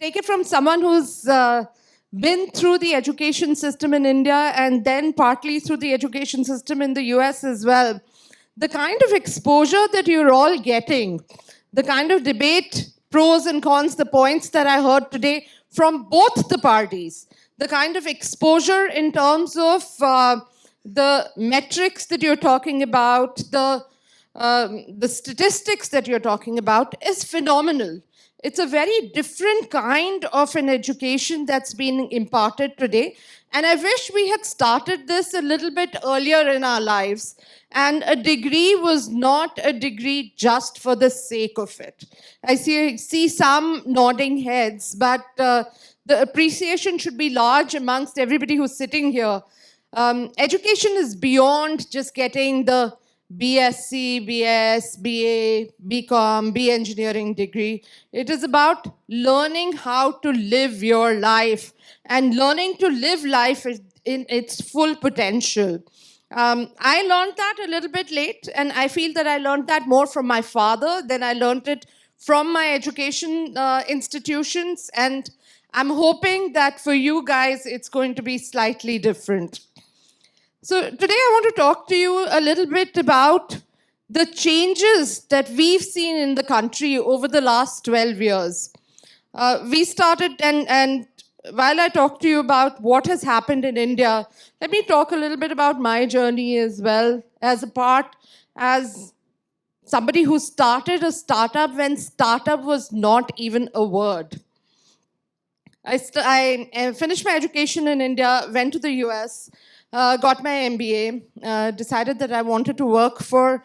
take it from someone who's been through the education system in India and then partly through the education system in the US as well. The kind of exposure that you're all getting, the kind of debate, pros and cons, the points that I heard today from both the parties, the kind of exposure in terms of the metrics that you're talking about, the statistics that you're talking about is phenomenal. It's a very different kind of an education that's been imparted today. And I wish we had started this a little bit earlier in our lives. And a degree was not a degree just for the sake of it. I see some nodding heads, but the appreciation should be large amongst everybody who's sitting here. Education is beyond just getting the BSc, BS, BA, BCom, B engineering degree. It is about learning how to live your life and learning to live life in its full potential. I learned that a little bit late, and I feel that I learned that more from my father than I learned it from my education institutions. And I'm hoping that for you guys, it's going to be slightly different. So today I want to talk to you a little bit about the changes that we've seen in the country over the last 12 years. We started, and while I talk to you about what has happened in India, let me talk a little bit about my journey as well, as somebody who started a startup when startup was not even a word. I finished my education in India, went to the US, got my MBA, decided that I wanted to work for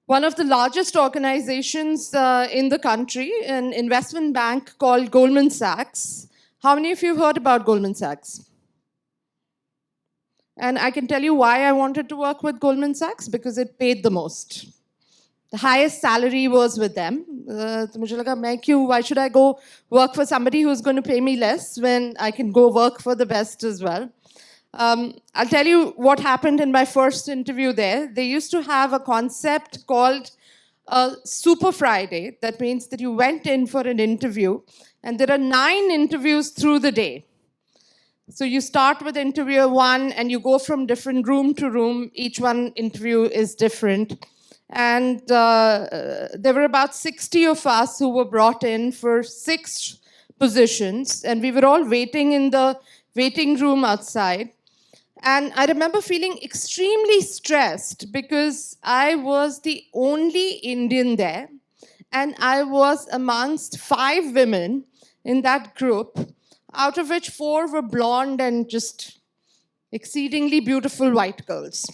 one of the largest organizations in the country, an investment bank called Goldman Sachs. How many of you have heard about Goldman Sachs? And I can tell you why I wanted to work with Goldman Sachs, because it paid the most. The highest salary was with them. Why should I go work for somebody who's going to pay me less when I can go work for the best as well? I'll tell you what happened in my first interview there. They used to have a concept called a Super Friday. That means that you went in for an interview, and there are 9 interviews through the day. So you start with interviewer 1, and you go from different room to room. Each one interview is different. And there were about 60 of us who were brought in for 6 positions, and we were all waiting in the waiting room outside. And I remember feeling extremely stressed because I was the only Indian there, and I was amongst 5 women in that group, out of which 4 were blonde and just exceedingly beautiful white girls.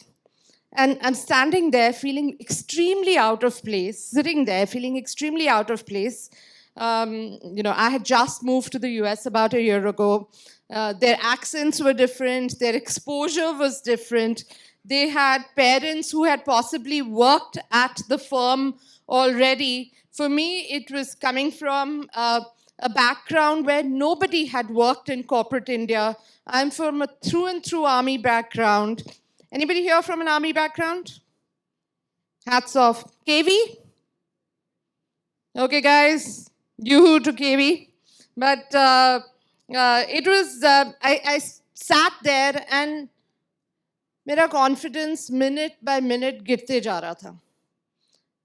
And I'm standing there feeling extremely out of place, sitting there feeling extremely out of place. I had just moved to the US about a year ago. Their accents were different. Their exposure was different. They had parents who had possibly worked at the firm already. For me, it was coming from a background where nobody had worked in corporate India. I'm from a through and through army background. Anybody here from an army background? Hats off. KV? Okay, guys. Yoo-hoo to KV. But it was, I sat there and मेरा confidence minute by minute गिरते जा रहा था.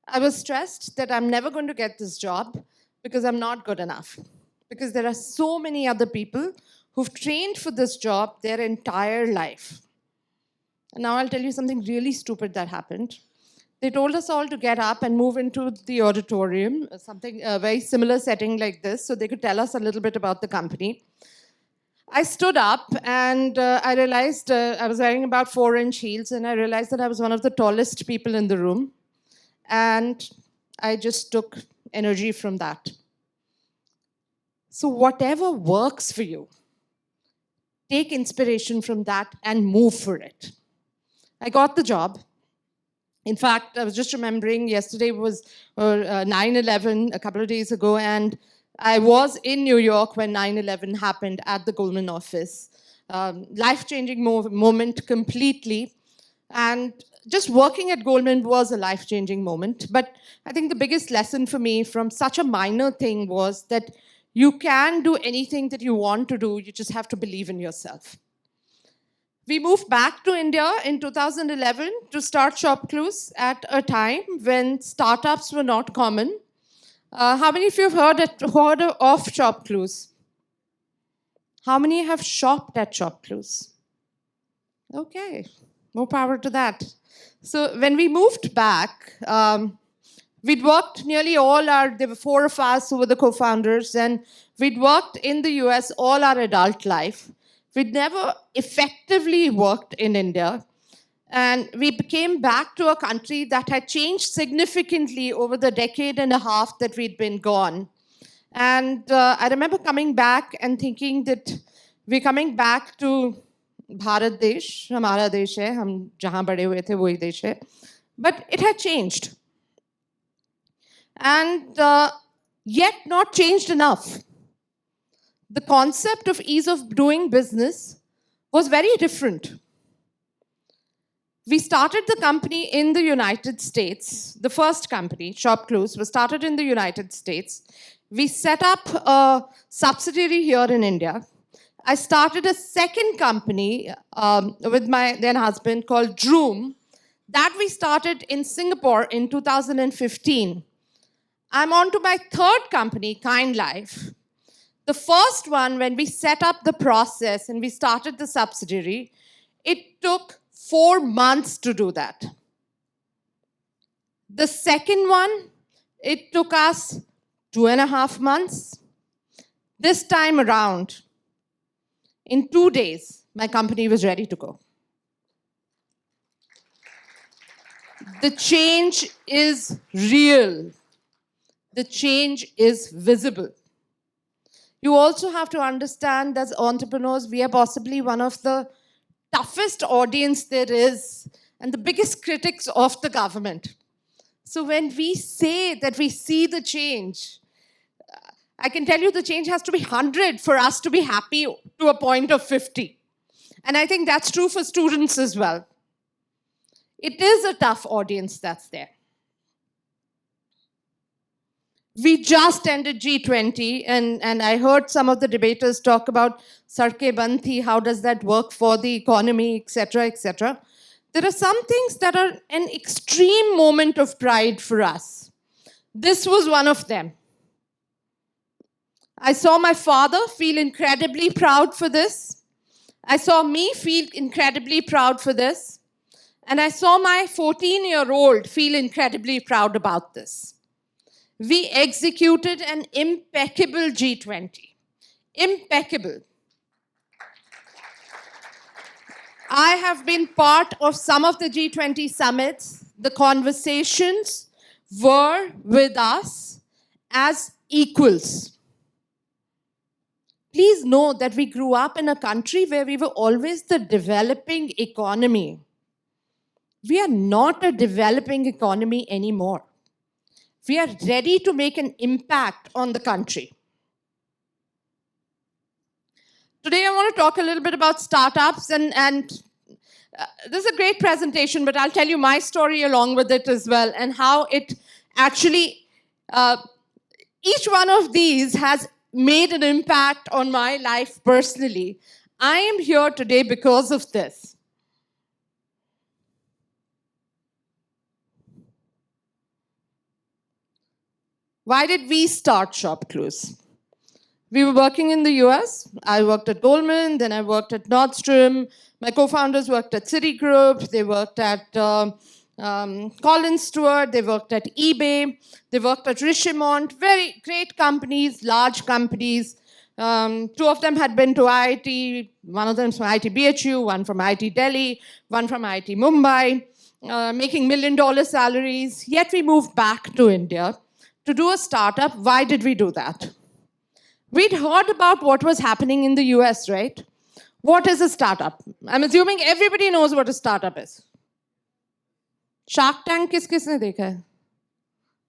I was stressed that I'm never going to get this job because I'm not good enough. Because there are so many other people who've trained for this job their entire life. And now I'll tell you something really stupid that happened. They told us all to get up and move into the auditorium, something a very similar setting like this, so they could tell us a little bit about the company. I stood up and I realized I was wearing about 4-inch heels, and I realized that I was one of the tallest people in the room. And I just took energy from that. So whatever works for you, take inspiration from that and move for it. I got the job. In fact, I was just remembering yesterday was 9/11 a couple of days ago, and I was in New York when 9/11 happened at the Goldman office. Life-changing moment completely. And just working at Goldman was a life-changing moment. But I think the biggest lesson for me from such a minor thing was that You can do anything that you want to do. You just have to believe in yourself. We moved back to India in 2011 to start ShopClues at a time when startups were not common. How many of you have heard of ShopClues? How many have shopped at ShopClues? Okay, more power to that. So when we moved back, we'd worked there were 4 of us who were the co-founders, and we'd worked in the US all our adult life. We'd never effectively worked in India. And we came back to a country that had changed significantly over the decade and a half that we'd been gone. And I remember coming back and thinking that we're coming back to Bharat Desh, hamara desh hai, hum jahan bade hue the wahi desh hai. But it had changed. And yet not changed enough. The concept of ease of doing business was very different. We started the company in the United States. The first company, ShopClues, was started in the United States. We set up a subsidiary here in India. I started a second company with my then husband called Droom. That we started in Singapore in 2015. I'm on to my third company, Kind Life. The first one, when we set up the process and we started the subsidiary, it took 4 months to do that. The second one, it took us 2.5 months. This time around, in 2 days, my company was ready to go. The change is real. The change is visible. You also have to understand, as entrepreneurs, we are possibly one of the toughest audience there is and the biggest critics of the government. So when we say that we see the change, I can tell you the change has to be 100 for us to be happy to a point of 50. And I think that's true for students as well. It is a tough audience that's there. We just ended G20, and I heard some of the debaters talk about sarke band thi, how does that work for the economy, etc., etc. There are some things that are an extreme moment of pride for us. This was one of them. I saw my father feel incredibly proud for this. I saw me feel incredibly proud for this. And I saw my 14-year-old feel incredibly proud about this. We executed an impeccable G20. Impeccable. I have been part of some of the G20 summits. The conversations were with us as equals. Please know that we grew up in a country where we were always the developing economy. We are not a developing economy anymore. We are ready to make an impact on the country. Today, I want to talk a little bit about startups, and this is a great presentation, but I'll tell you my story along with it as well, and how it actually, each one of these has made an impact on my life personally. I am here today because of this. Why did we start ShopClues? We were working in the US. I worked at Goldman, then I worked at Nordstrom. My co-founders worked at Citigroup. They worked at Collins Stewart. They worked at eBay. They worked at Rishihood. Very great companies, large companies. 2 of them had been to IIT. One of them from IIT BHU, one from IIT Delhi, one from IIT Mumbai, making $1 million salaries. Yet we moved back to India to do a startup. Why did we do that? We'd heard about what was happening in the US, right? What is a startup? I'm assuming everybody knows what a startup is. Shark Tank किस-किसने देखा है?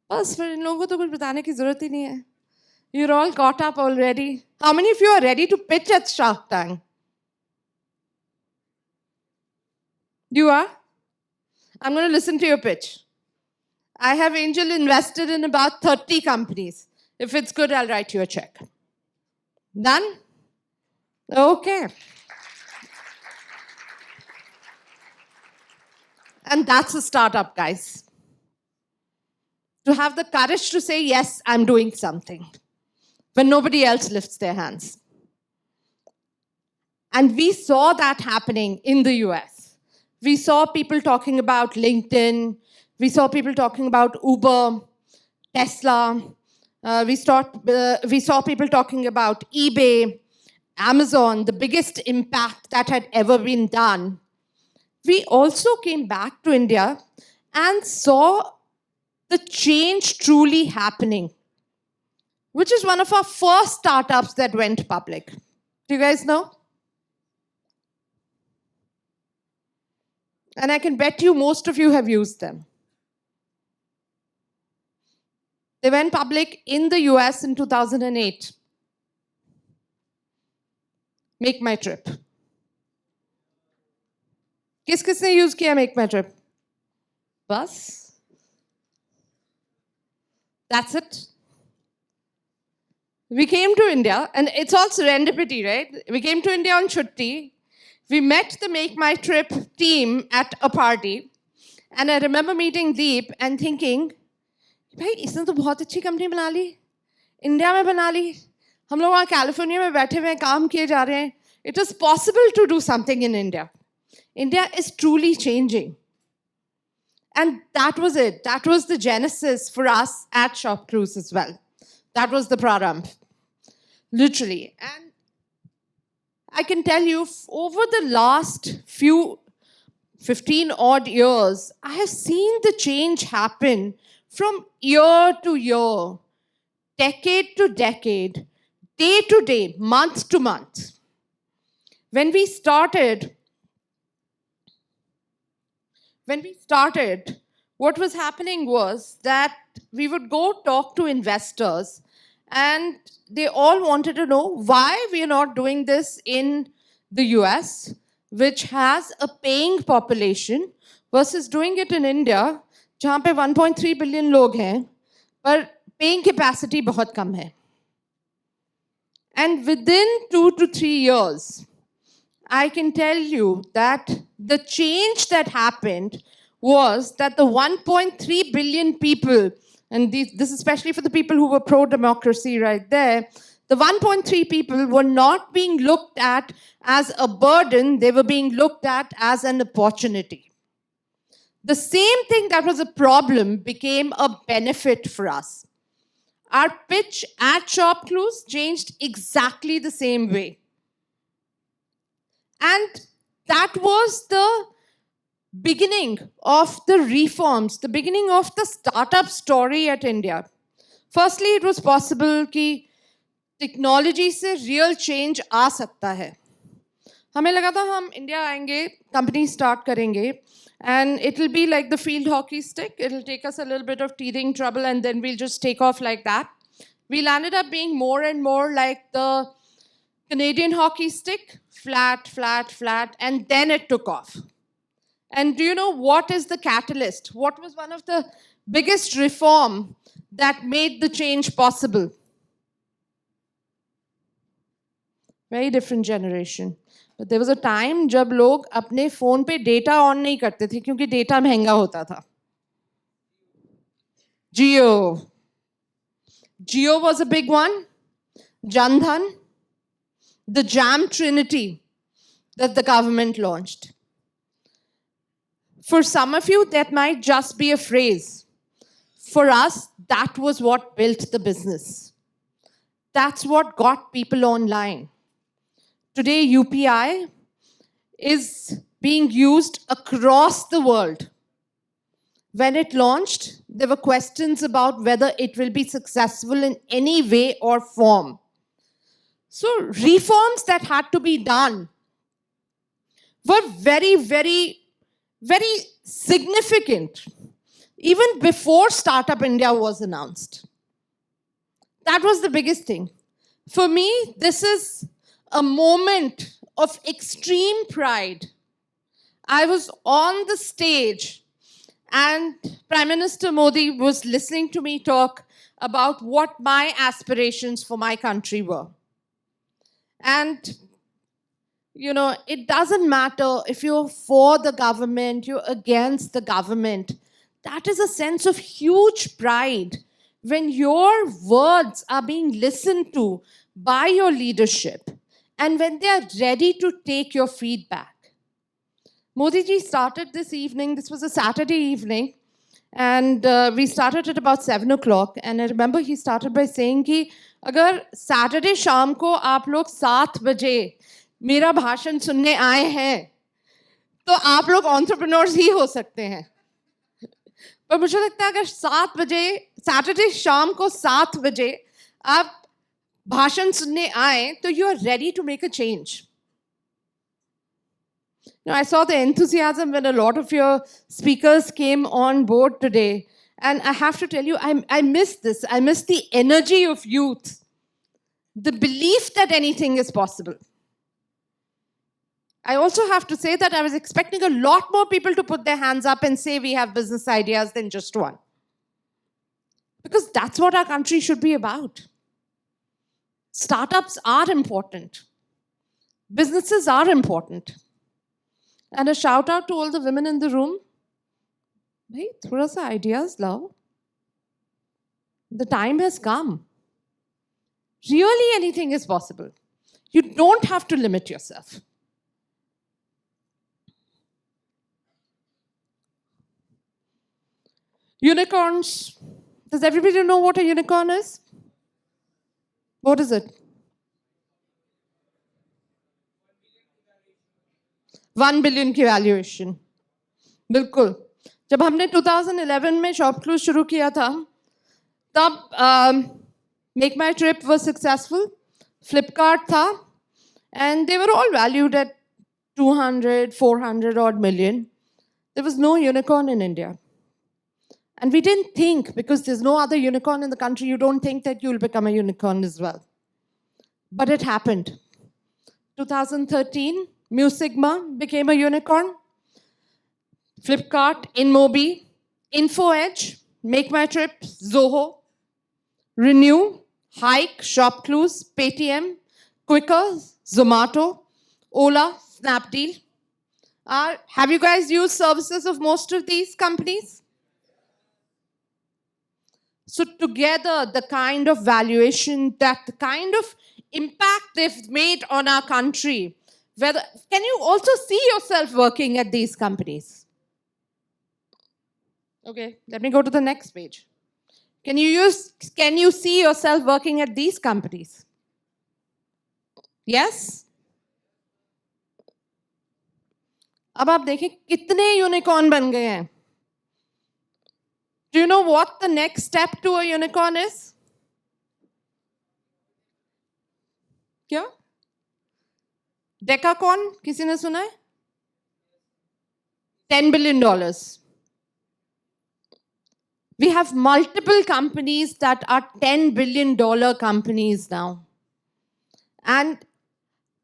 बस फिर इन लोगों को तो कुछ बताने की जरूरत ही नहीं है. You're all caught up already. How many of you are ready to pitch at Shark Tank? You are? I'm going to listen to your pitch. I have angel invested in about 30 companies. If it's good, I'll write you a check. Done? Okay. And that's a startup, guys. To have the courage to say, yes, I'm doing something when nobody else lifts their hands. And we saw that happening in the US. We saw people talking about LinkedIn. We saw people talking about Uber, Tesla. We saw people talking about eBay, Amazon, the biggest impact that had ever been done. We also came back to India and saw the change truly happening, which is one of our first startups that went public. Do you guys know? And I can bet you most of you have used them. They went public in the US in 2008. Make My Trip. किसने use किया Make My Trip? बस. That's it. We came to India, and it's all serendipity, right? We came to India on chutti. We met the Make My Trip team at a party. And I remember meeting Deep and thinking, भाई इसने तो बहुत अच्छी company बना ली, India में बना ली, हम लोग वहाँ कैलिफोर्निया में बैठे हुए हैं, काम किए जा रहे हैं. It is possible to do something in India. India is truly changing. And that was it. That was the genesis for us at ShopClues as well. That was the praramb, literally. And I can tell you, over the last few 15 odd years, I have seen the change happen from year to year, decade to decade, day to day, month to month. When we started, what was happening was that we would go talk to investors, and they all wanted to know why we are not doing this in the US, which has a paying population, versus doing it in India, जहाँ पे 1.3 billion लोग हैं, पर paying capacity बहुत कम है. And within 2 to 3 years, I can tell you that the change that happened was that the 1.3 billion people, and this is especially for the people who were pro-democracy right there, the 1.3 people were not being looked at as a burden, they were being looked at as an opportunity. The same thing that was a problem became a benefit for us. Our pitch at ShopClues changed exactly the same way. And that was the beginning of the reforms, the beginning of the startup story at India. Firstly, it was possible कि technology से real change आ सकता है. हमें लगा था हम India आएंगे, company start करेंगे, and it'll be like the field hockey stick. It'll take us a little bit of teething trouble, and then we'll just take off like that. We landed up being more and more like the Canadian hockey stick, flat, flat, flat, and then it took off. And do you know what is the catalyst? What was one of the biggest reform that made the change possible? Very different generation. But there was a time जब लोग अपने phone पे data on नहीं करते थे क्योंकि data महंगा होता था. Jio was a big one. Jandhan, the Jam Trinity that the government launched. For some of you, that might just be a phrase. For us, that was what built the business. That's what got people online. Today, UPI is being used across the world. When it launched, there were questions about whether it will be successful in any way or form. So reforms that had to be done were very, very, very significant, even before Startup India was announced. That was the biggest thing. For me, this is a moment of extreme pride. I was on the stage and Prime Minister Modi was listening to me talk about what my aspirations for my country were. And it doesn't matter if you're for the government, you're against the government. That is a sense of huge pride when your words are being listened to by your leadership and when they are ready to take your feedback. Modi ji started this evening, this was a Saturday evening, and we started at about 7 o'clock. And I remember he started by saying कि अगर Saturday शाम को आप लोग 7 बजे मेरा भाषण सुनने आए हैं तो आप लोग entrepreneurs ही हो सकते हैं. पर मुझे लगता है अगर 7 बजे Saturday शाम को 7 बजे आप भाषण सुनने आए तो you are ready to make a change. I saw the enthusiasm when a lot of your speakers came on board today. And I have to tell you, I miss this. I miss the energy of youth, the belief that anything is possible. I also have to say that I was expecting a lot more people to put their hands up and say we have business ideas than just one. Because that's what our country should be about. Startups are important. Businesses are important. And a shout out to all the women in the room. Bhai, thoda sa ideas lao. The time has come. Really anything is possible. You don't have to limit yourself. Unicorns. Does everybody know what a unicorn is? What is it? 1 billion की valuation. बिल्कुल. जब हमने 2011 में ShopClues शुरू किया था, तब Make My Trip was successful, Flipkart था, and they were all valued at 200, 400 odd million. There was no unicorn in India. And we didn't think, because there's no other unicorn in the country, you don't think that you'll become a unicorn as well. But it happened. 2013, Mu Sigma became a unicorn. Flipkart, InMobi, InfoEdge, Make My Trip, Zoho, Renew, Hike, ShopClues, Paytm, Quicker, Zomato, Ola, Snapdeal. Have you guys used services of most of these companies? So together, the kind of valuation, that the kind of impact they've made on our country, can you also see yourself working at these companies? Okay, let me go to the next page. Can you see yourself working at these companies? Yes? अब आप देखें कितने unicorn बन गए हैं. Do you know what the next step to a unicorn is? क्या? Decacorn, किसी ने सुना है? $10 billion. We have multiple companies that are $10 billion companies now. And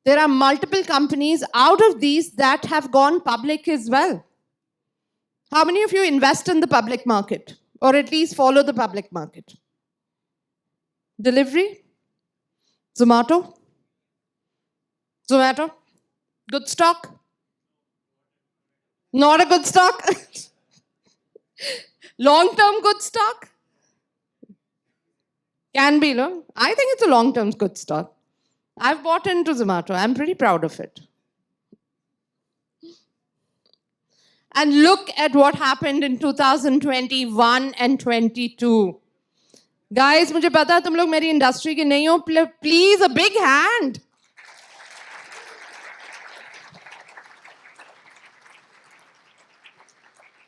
there are multiple companies out of these that have gone public as well. How many of you invest in the public market? Or at least follow the public market? Delivery? Zomato? Good stock? Not a good stock? Long-term good stock? Can be, no? I think it's a long-term good stock. I've bought into Zomato. I'm pretty proud of it. And look at what happened in 2021 and 22. Guys, मुझे पता है तुम लोग मेरी industry के नहीं हो. Please, a big hand.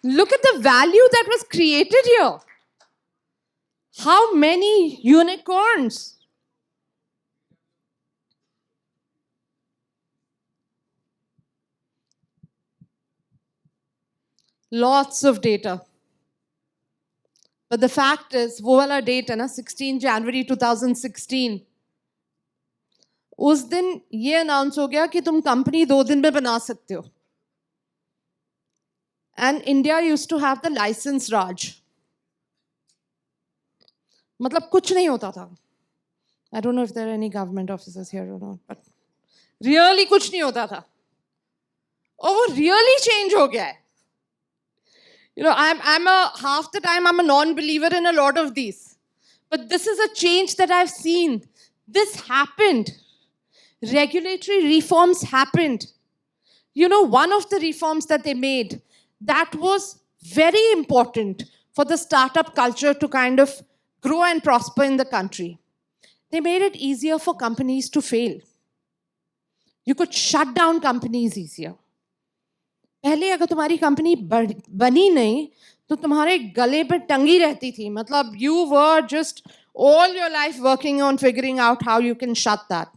Look at the value that was created here. How many unicorns? Lots of data. But the fact is, वो वाला date है ना, 16 January 2016. उस दिन ये अनाउंस हो गया कि तुम कंपनी 2 दिन में बना सकते हो. And India used to have the license Raj. मतलब कुछ नहीं होता था. I don't know if there are any government officers here or not, but Really कुछ नहीं होता था. और वो really change हो गया है. You know, half the time I'm a non-believer in a lot of these. But this is a change that I've seen. This happened. Regulatory reforms happened. You know, one of the reforms that they made that was very important for the startup culture to kind of grow and prosper in the country. They made it easier for companies to fail. You could shut down companies easier. पहले अगर तुम्हारी company बनी नहीं तो तुम्हारे गले पे टंगी रहती थी. मतलब you were just all your life working on figuring out how you can shut that.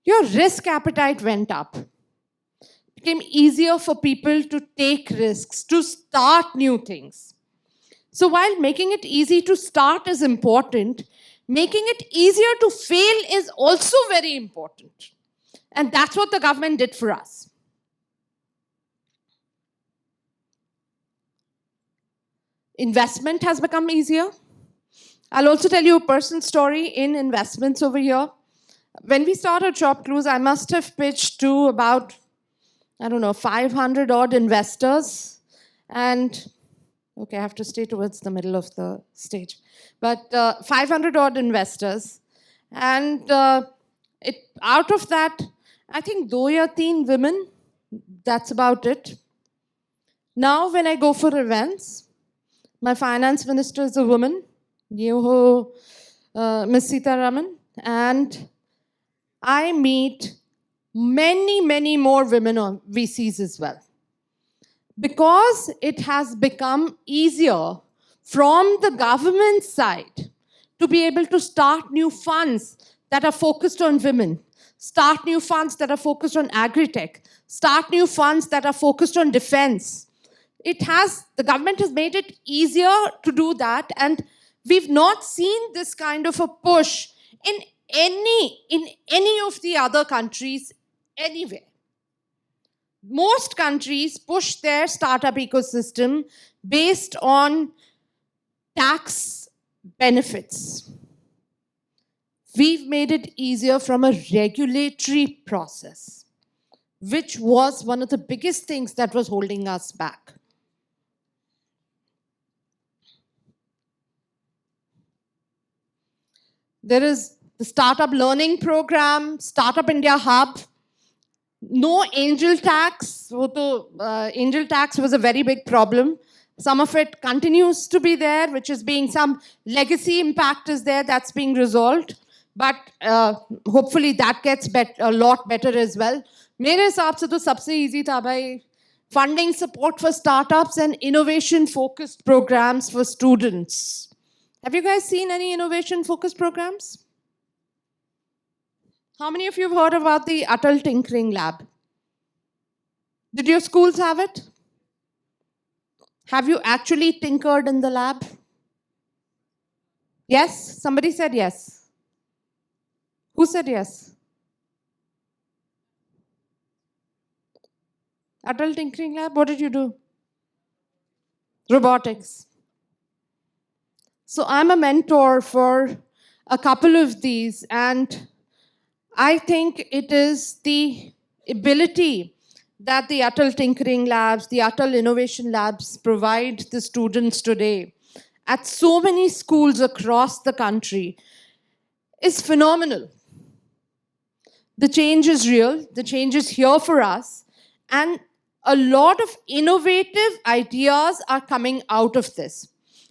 Your risk appetite went up. It became easier for people to take risks, to start new things. So while making it easy to start is important, making it easier to fail is also very important. And that's what the government did for us. Investment has become easier. I'll also tell you a personal story in investments over here. When we started ShopClues, I must have pitched to about, 500 odd investors. And, okay, I have to stay towards the middle of the stage. But 500 odd investors. And out of that, I think 2 or 3 women, that's about it. Now, when I go for events, my finance minister is a woman, Ms. Sitaraman, and I meet many, many more women on VCs as well. Because it has become easier from the government side to be able to start new funds that are focused on women, start new funds that are focused on agri-tech, start new funds that are focused on defense. The government has made it easier to do that, and we've not seen this kind of a push in any of the other countries anywhere. Most countries push their startup ecosystem based on tax benefits. We've made it easier from a regulatory process, which was one of the biggest things that was holding us back. There is the Startup Learning Program, Startup India Hub. No angel tax. Angel tax was a very big problem. Some of it continues to be there, which is being some legacy impact is there that's being resolved. But hopefully that gets a lot better as well. मेरे हिसाब से तो सबसे easy था भाई. Funding support for startups and innovation-focused programs for students. Have you guys seen any innovation-focused programs? How many of you have heard about the Atal Tinkering Lab? Did your schools have it? Have you actually tinkered in the lab? Yes? Somebody said yes. Who said yes? Atal Tinkering Lab, what did you do? Robotics. So I'm a mentor for a couple of these, and I think it is the ability that the Atal Tinkering Labs, the Atal Innovation Labs provide the students today at so many schools across the country is phenomenal. The change is real, the change is here for us, and a lot of innovative ideas are coming out of this.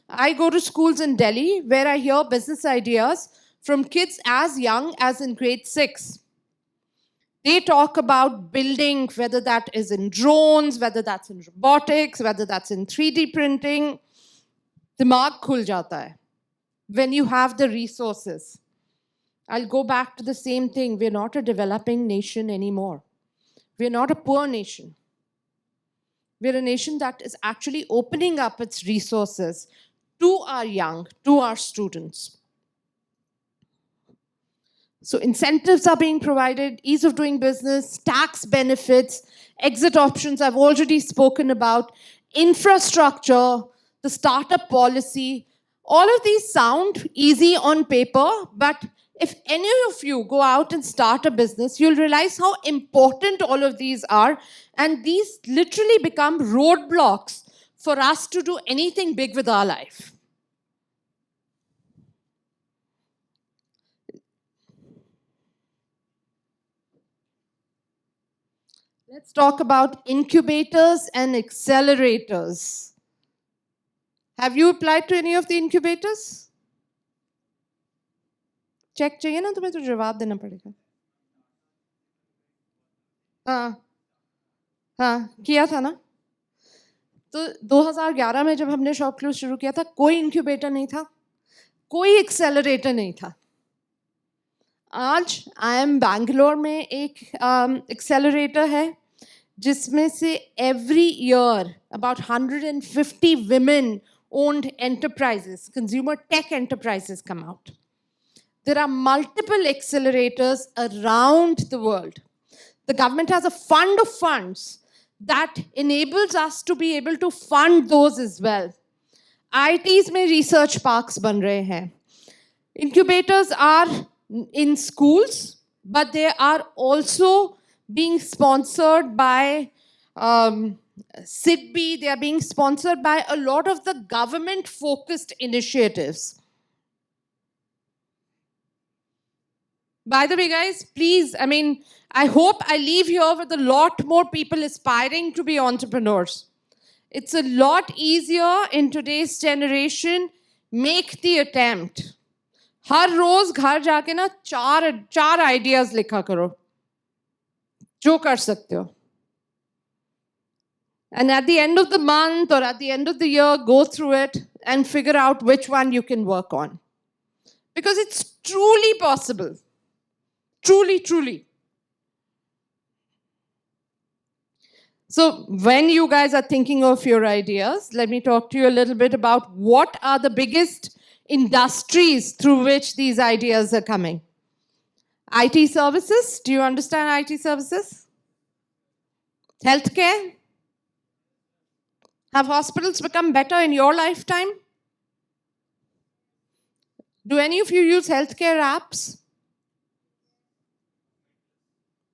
I go to schools in Delhi where I hear business ideas from kids as young as in grade 6. They talk about building, whether that is in drones, whether that's in robotics, whether that's in 3D printing. Dimag khul jata hai when you have the resources. I'll go back to the same thing. We're not a developing nation anymore. We're not a poor nation. We're a nation that is actually opening up its resources to our young, to our students. So incentives are being provided, ease of doing business, tax benefits, exit options I've already spoken about, infrastructure, the startup policy. All of these sound easy on paper, but If any of you go out and start a business, you'll realize how important all of these are. And these literally become roadblocks for us to do anything big with our life. Let's talk about incubators and accelerators. Have you applied to any of the incubators? Check चाहिए ना तुम्हें तो जवाब देना पड़ेगा. हाँ हाँ किया था ना. तो 2011 में जब हमने शॉपक्लूज शुरू किया था, कोई इंक्यूबेटर नहीं था, कोई एक्सेलरेटर नहीं था. आज आई एम बैंगलोर में एक एक्सेलरेटर है जिसमें से every year about 150 women-owned enterprises, consumer tech enterprises come out. There are multiple accelerators around the world. The government has a fund of funds that enables us to be able to fund those as well. IITs में research parks बन रहे हैं. Incubators are in schools, but they are also being sponsored by SIDBI. They are being sponsored by a lot of the government-focused initiatives. By the way, guys, please, I hope I leave here with a lot more people aspiring to be entrepreneurs. It's a lot easier in today's generation. Make the attempt. हर रोज घर जाके ना चार ideas लिखा करो जो कर सकते हो. And at the end of the month or at the end of the year, go through it and figure out which one you can work on. Because it's truly possible. Truly, truly. So when you guys are thinking of your ideas, let me talk to you a little bit about what are the biggest industries through which these ideas are coming. IT services. Do you understand IT services? Healthcare. Have hospitals become better in your lifetime? Do any of you use healthcare apps?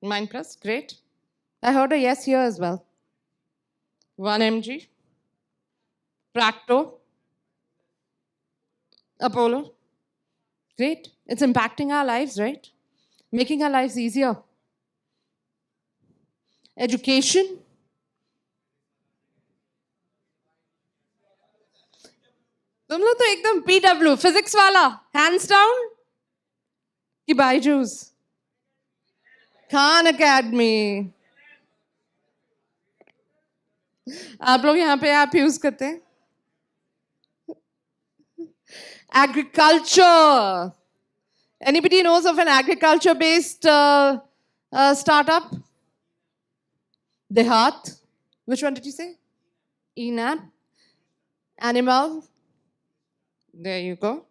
Mindplus, great. I heard a yes here as well. 1mg, Practo, Apollo. Great. It's impacting our lives, right? Making our lives easier. Education. तुम लोग तो एकदम PW, physics वाला, hands down. कि Byju's. Khan Academy. आप लोग यहाँ पे ऐप यूज करते हैं? Agriculture. Anybody knows of an agriculture-based startup? Dehat. Which one did you say? ENAP. Animal. There you go.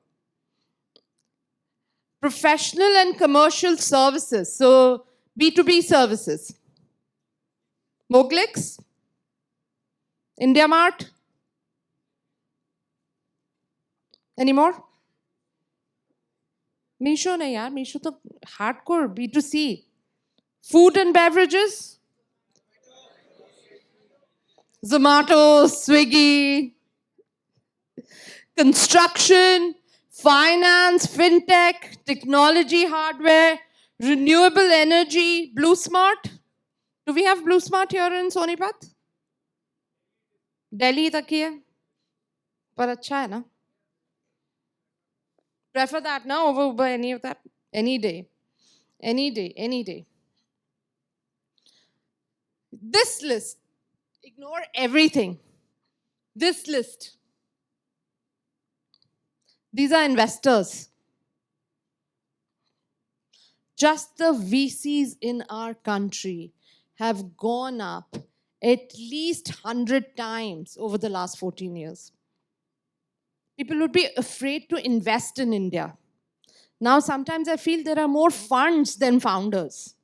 Professional and commercial services. So B2B services. Moglix. India Mart. Any more? Meesho nahi yaar. Meesho to hardcore B2C. Food and beverages. Zomato, Swiggy. Construction, finance, fintech, technology, hardware, renewable energy, Blue Smart. Do we have Blue Smart here in Sonipat? Delhi tak hi hai. Par acha hai na? Prefer that na over any of that. Any day. Any day. Any day. This list. Ignore everything. This list. These are investors. Just the VCs in our country have gone up at least 100 times over the last 14 years. People would be afraid to invest in India. Now, sometimes I feel there are more funds than founders.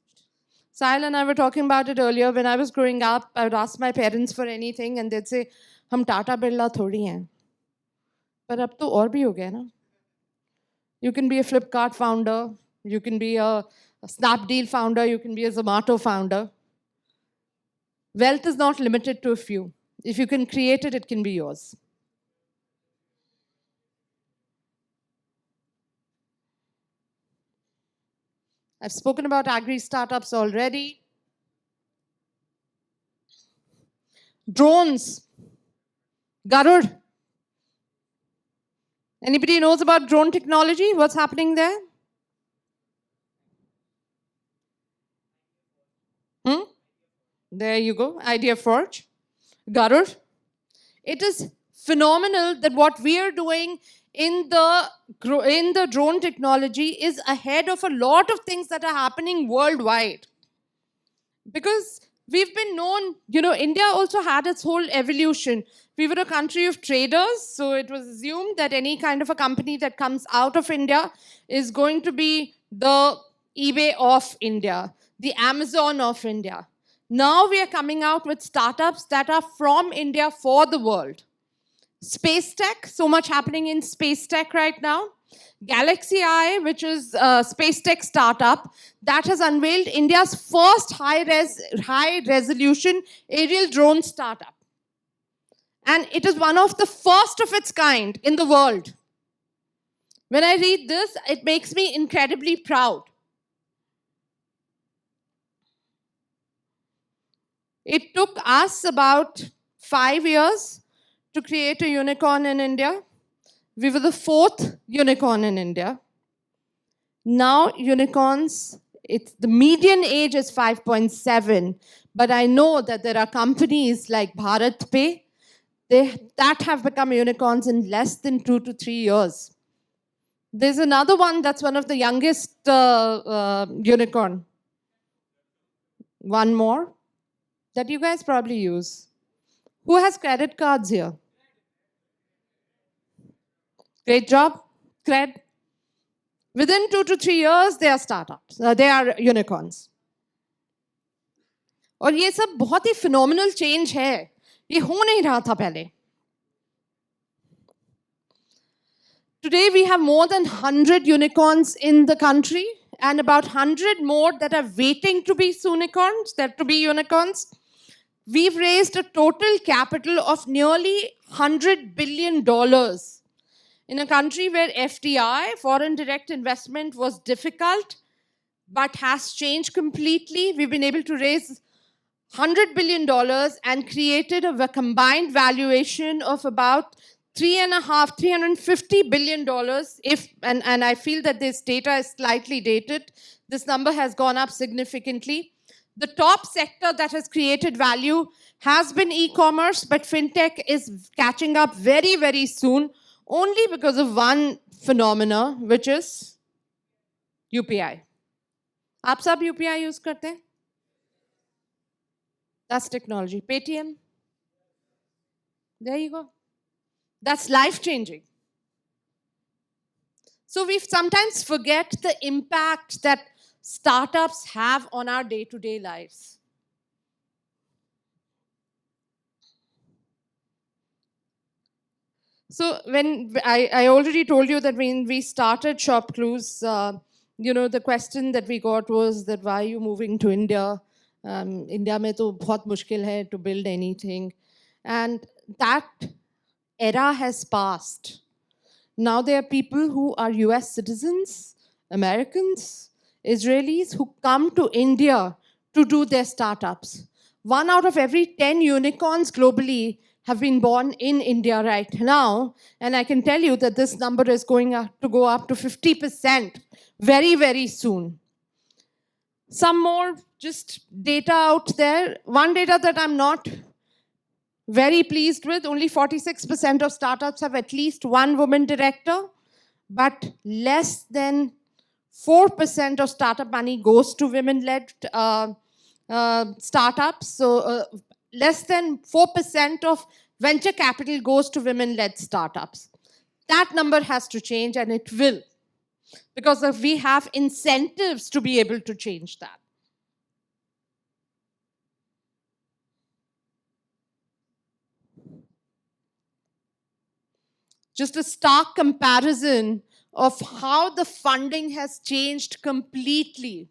Sahil and I were talking about it earlier. When I was growing up, I would ask my parents for anything and they'd say, "Hum Tata Birla thodi hain." पर अब तो और भी हो गया ना. You can be a Flipkart founder. You can be a Snapdeal founder. You can be a Zomato founder. Wealth is not limited to a few. If you can create it, it can be yours. I've spoken about agri startups already. Drones. Garud. Anybody knows about drone technology? What's happening there? Hmm? There you go. Idea Forge. Garud. It is phenomenal that what we are doing in the drone technology is ahead of a lot of things that are happening worldwide. Because we've been known, India also had its whole evolution. We were a country of traders, so it was assumed that any kind of a company that comes out of India is going to be the eBay of India, the Amazon of India. Now we are coming out with startups that are from India for the world. Space tech, so much happening in space tech right now. Galaxy Eye, which is a space tech startup, that has unveiled India's first high resolution aerial drone startup. And it is one of the first of its kind in the world. When I read this, it makes me incredibly proud. It took us about 5 years to create a unicorn in India. We were the fourth unicorn in India. Now unicorns, the median age is 5.7, but I know that there are companies like Bharat Pay that have become unicorns in less than 2 to 3 years. There's another one that's one of the youngest unicorn. One more that you guys probably use. Who has credit cards here? Great job, cred. Within 2 to 3 years, they are startups. They are unicorns. और ये सब बहुत ही phenomenal change है. ये हो नहीं रहा था पहले. Today, we have more than 100 unicorns in the country and about 100 more that are waiting to be unicorns. We've raised a total capital of nearly $100 billion in a country where FDI, foreign direct investment, was difficult, but has changed completely. We've been able to raise $100 billion and created a combined valuation of about $350 billion. And I feel that this data is slightly dated. This number has gone up significantly. The top sector that has created value has been e-commerce, but fintech is catching up very, very soon, only because of one phenomena, which is UPI. आप सब UPI use करते हैं? That's technology. Paytm. There you go. That's life-changing. So we sometimes forget the impact that startups have on our day-to-day lives. So when I already told you that when we started ShopClues, the question that we got was that why are you moving to India? India में तो बहुत मुश्किल है to build anything. And that era has passed. Now there are people who are US citizens, Americans, Israelis who come to India to do their startups. 1 out of every 10 unicorns globally have been born in India right now. And I can tell you that this number is going to go up to 50% very, very soon. Some more just data out there. One data that I'm not very pleased with, only 46% of startups have at least one woman director, but less than 4% of startup money goes to women-led startups. So less than 4% of venture capital goes to women-led startups. That number has to change, and it will, because we have incentives to be able to change that. Just a stark comparison of how the funding has changed completely.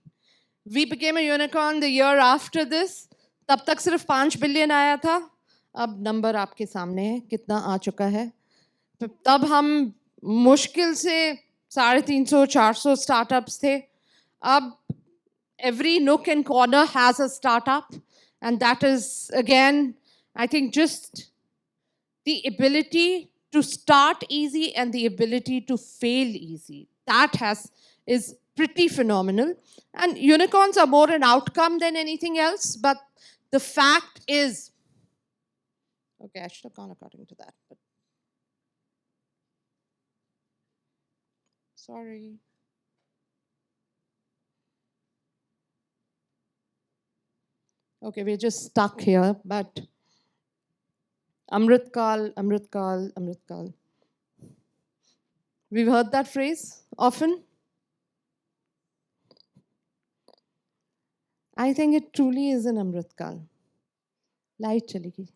We became a unicorn the year after this. तब तक सिर्फ 5 billion आया था. अब number आपके सामने है कितना आ चुका है. तब हम मुश्किल से 350-400 स्टार्टअप्स थे. अब every nook and corner has a startup, and that is, again, I think just the ability to start easy and the ability to fail easy. That is pretty phenomenal. And unicorns are more an outcome than anything else, but the fact is, okay, I should have gone according to that, but sorry. Okay, we're just stuck here, but Amritkal, Amritkal, Amritkal. We've heard that phrase often. I think it truly is an Amritkal. Light चली गई.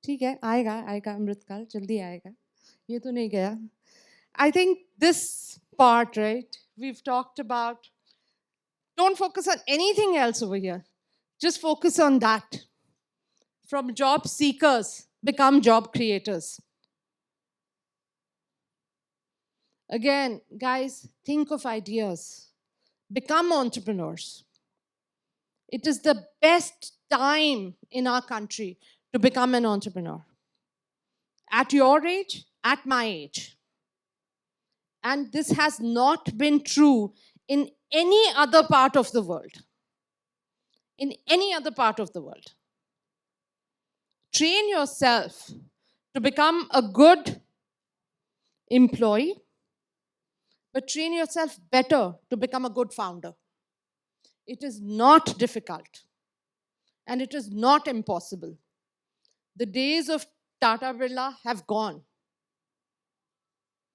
ठीक है, आएगा अमृतकाल, जल्दी आएगा. ये तो नहीं गया. I think this part, right, we've talked about, don't focus on anything else over here. Just focus on that. From job seekers, become job creators. Again, guys, think of ideas. Become entrepreneurs. It is the best time in our country to become an entrepreneur. At your age, at my age. And this has not been true in any other part of the world. In any other part of the world. Train yourself to become a good employee, but train yourself better to become a good founder. It is not difficult, and it is not impossible. The days of Tata Birla have gone.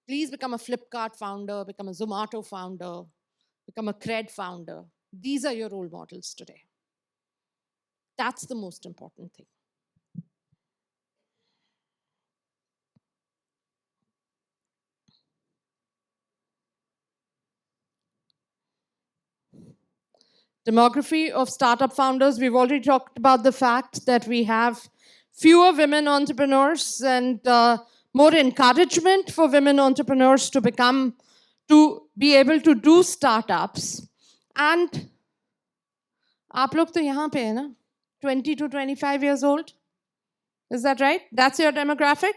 Please become a Flipkart founder, become a Zomato founder, become a Cred founder. These are your role models today. That's the most important thing. Demography of startup founders, we've already talked about the fact that we have fewer women entrepreneurs and more encouragement for women entrepreneurs to be able to do startups. And आप लोग तो यहाँ पे है ना, 20 to 25 years old. Is that right? That's your demographic?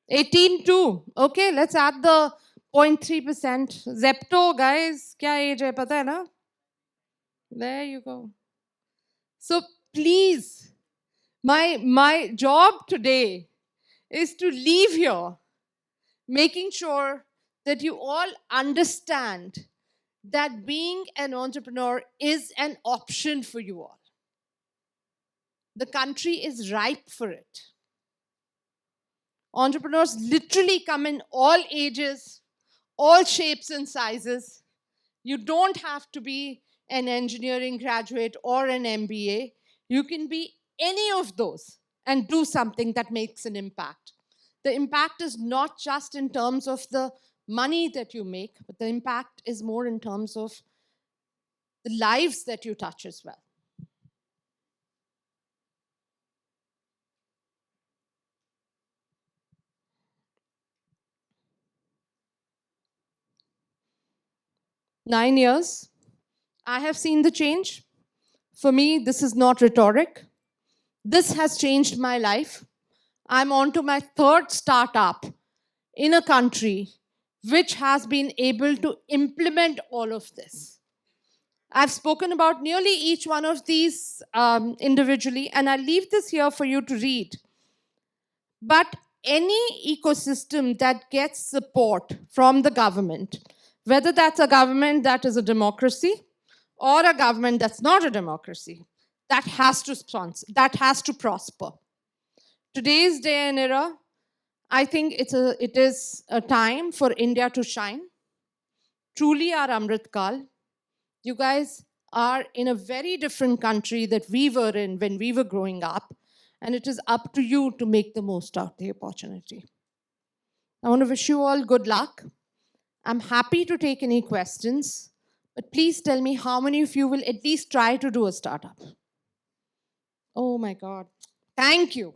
18 too. Okay, let's add the 0.3%. Zepto, guys, क्या age है पता है ना? There you go. So please, my job today is to leave here making sure that you all understand that being an entrepreneur is an option for you all. The country is ripe for it. Entrepreneurs literally come in all ages, all shapes and sizes. You don't have to be an engineering graduate or an MBA. You can be any of those and do something that makes an impact. The impact is not just in terms of the money that you make, but the impact is more in terms of the lives that you touch as well. Nine years, I have seen the change. For me, this is not rhetoric. This has changed my life. I'm on to my third startup in a country which has been able to implement all of this. I've spoken about nearly each one of these individually, and I'll leave this here for you to read. But any ecosystem that gets support from the government, whether that's a government that is a democracy or a government that's not a democracy, that has to sponsor, that has to prosper. Today's day and era, I think it is a time for India to shine. Truly our Amrit Kal. You guys are in a very different country that we were in when we were growing up, and it is up to you to make the most out of the opportunity. I want to wish you all good luck. I'm happy to take any questions, but please tell me how many of you will at least try to do a startup. Oh my God. Thank you.